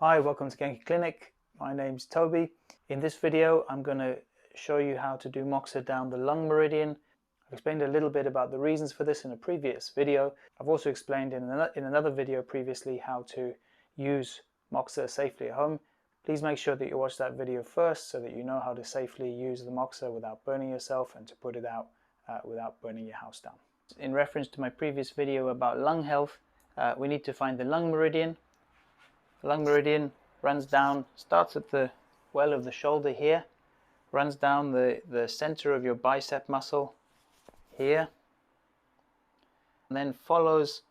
Hi, welcome to Genki Clinic. My name's Toby. In this video I'm going to show you how to do Moxa down the lung meridian. I've explained a little bit about the reasons for this in a previous video. I've also explained in another video previously how to use Moxa safely at home. Please make sure that you watch that video first so that you know how to safely use the Moxa without burning yourself and to put it out without burning your house down. In reference to my previous video about lung health, we need to find the lung meridian. The lung meridian runs down, starts at the well of the shoulder here, runs down the center of your bicep muscle here, and then follows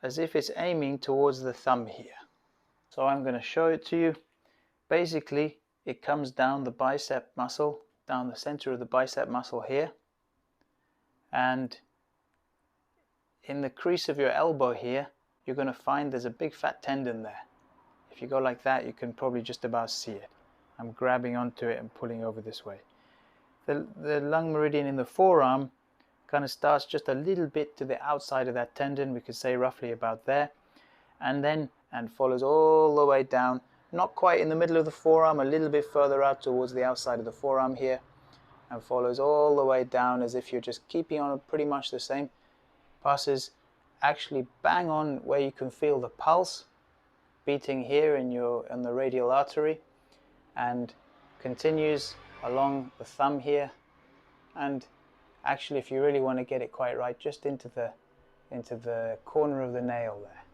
as if it's aiming towards the thumb here. So I'm going to show it to you. Basically, it comes down the bicep muscle, down the center of the bicep muscle here, and in the crease of your elbow here, you're going to find there's a big fat tendon there. If you go like that, you can probably just about see it. I'm grabbing onto it and pulling over this way. The lung meridian in the forearm kind of starts just a little bit to the outside of that tendon, we could say roughly about there, and follows all the way down, not quite in the middle of the forearm, a little bit further out towards the outside of the forearm here, and follows all the way down as if you're just keeping on pretty much the same. Passes actually bang on where you can feel the pulse beating here in the radial artery, and continues along the thumb here, and actually, if you really want to get it quite right, just into the corner of the nail there.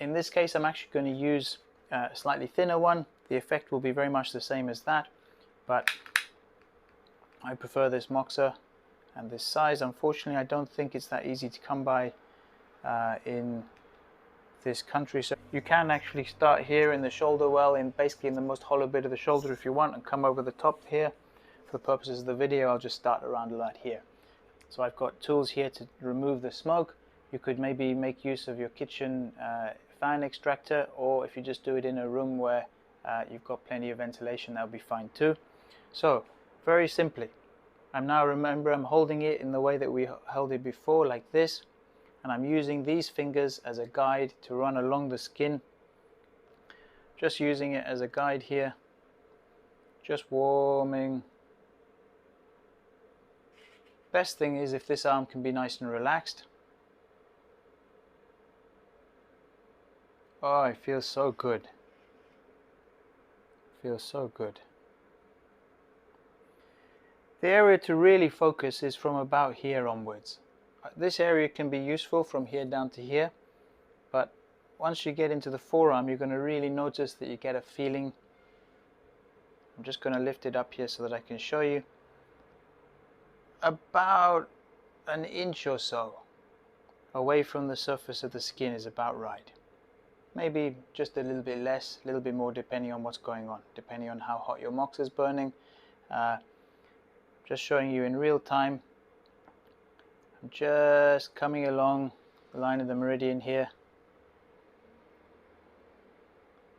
In this case, I'm actually going to use a slightly thinner one. The effect will be very much the same as that, but I prefer this Moxa and this size. Unfortunately, I don't think it's that easy to come by in this country. So you can actually start here in the shoulder well, basically in the most hollow bit of the shoulder if you want, and come over the top here. For the purposes of the video, I'll just start around about here. So I've got tools here to remove the smoke. You could maybe make use of your kitchen fan extractor, or if you just do it in a room where you've got plenty of ventilation, that'll be fine too. So very simply, I'm holding it in the way that we held it before, like this. And I'm using these fingers as a guide to run along the skin. Just using it as a guide here. Just warming. Best thing is if this arm can be nice and relaxed. Oh, it feels so good. Feels so good. The area to really focus is from about here onwards. This area can be useful from here down to here, but once you get into the forearm, you're going to really notice that you get a feeling. I'm just going to lift it up here so that I can show you. About an inch or so away from the surface of the skin is about right. Maybe just a little bit less, a little bit more, depending on what's going on, depending on how hot your Moxa is burning. Just showing you in real time. I'm just coming along the line of the meridian here,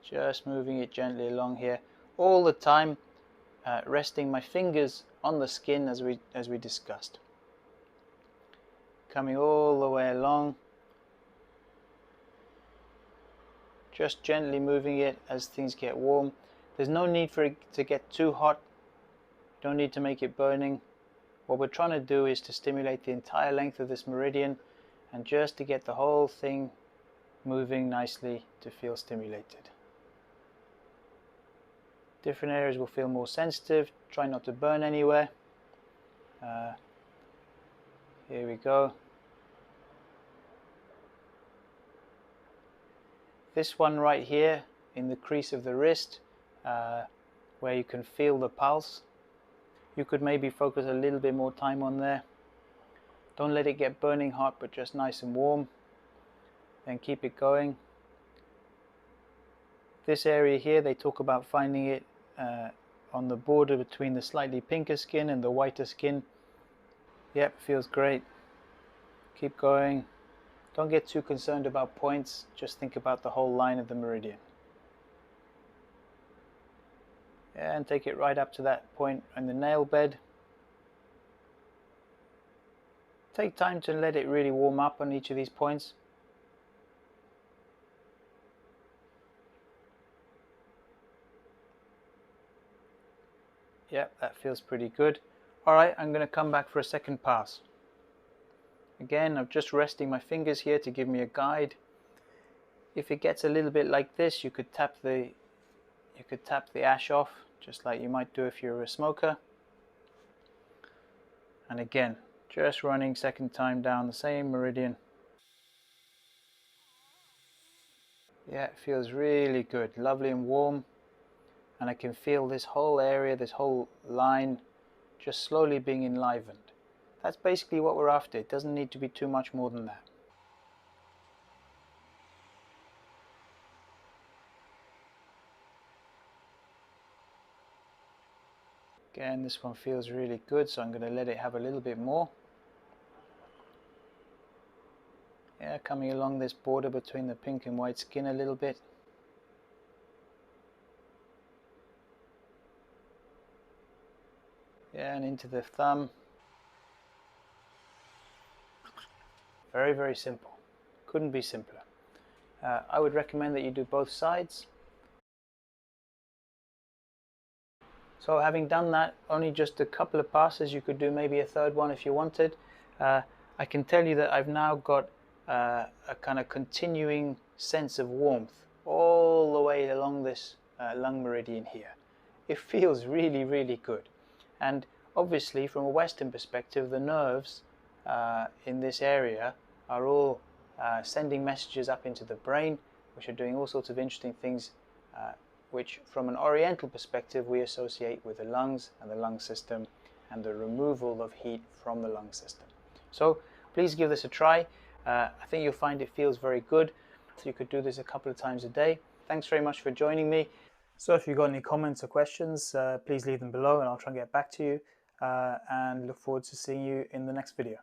just moving it gently along here, all the time resting my fingers on the skin as we discussed. Coming all the way along, just gently moving it as things get warm. There's no need for it to get too hot, don't need to make it burning. What we're trying to do is to stimulate the entire length of this meridian, and just to get the whole thing moving nicely to feel stimulated. Different areas will feel more sensitive. Try not to burn anywhere. Here we go. This one right here in the crease of the wrist, where you can feel the pulse. You could maybe focus a little bit more time on there. Don't let it get burning hot, but just nice and warm. Then keep it going. This area here, they talk about finding it on the border between the slightly pinker skin and the whiter skin. Yep, feels great. Keep going. Don't get too concerned about points. Just think about the whole line of the meridian. And take it right up to that point in the nail bed. Take time to let it really warm up on each of these points. feels pretty good. Alright, I'm going to come back for a second pass. Again, I'm just resting my fingers here to give me a guide. If it gets a little bit like this, you could tap the ash off, just like you might do if you're a smoker. And again, just running second time down the same meridian. Yeah, it feels really good, lovely and warm. And I can feel this whole area, this whole line, just slowly being enlivened. That's basically what we're after. It doesn't need to be too much more than that. Again, this one feels really good, so I'm going to let it have a little bit more. Yeah, coming along this border between the pink and white skin a little bit. Yeah, and into the thumb. Very, very simple. Couldn't be simpler. I would recommend that you do both sides. So having done that, only just a couple of passes, you could do maybe a third one if you wanted. I can tell you that I've now got a kind of continuing sense of warmth all the way along this lung meridian here. It feels really, really good. And obviously from a Western perspective, the nerves in this area are all sending messages up into the brain, which are doing all sorts of interesting things, which from an Oriental perspective we associate with the lungs and the lung system and the removal of heat from the lung system. So please give this a try. I think you'll find it feels very good. So you could do this a couple of times a day. Thanks very much for joining me. So if you've got any comments or questions, please leave them below and I'll try and get back to you. And look forward to seeing you in the next video.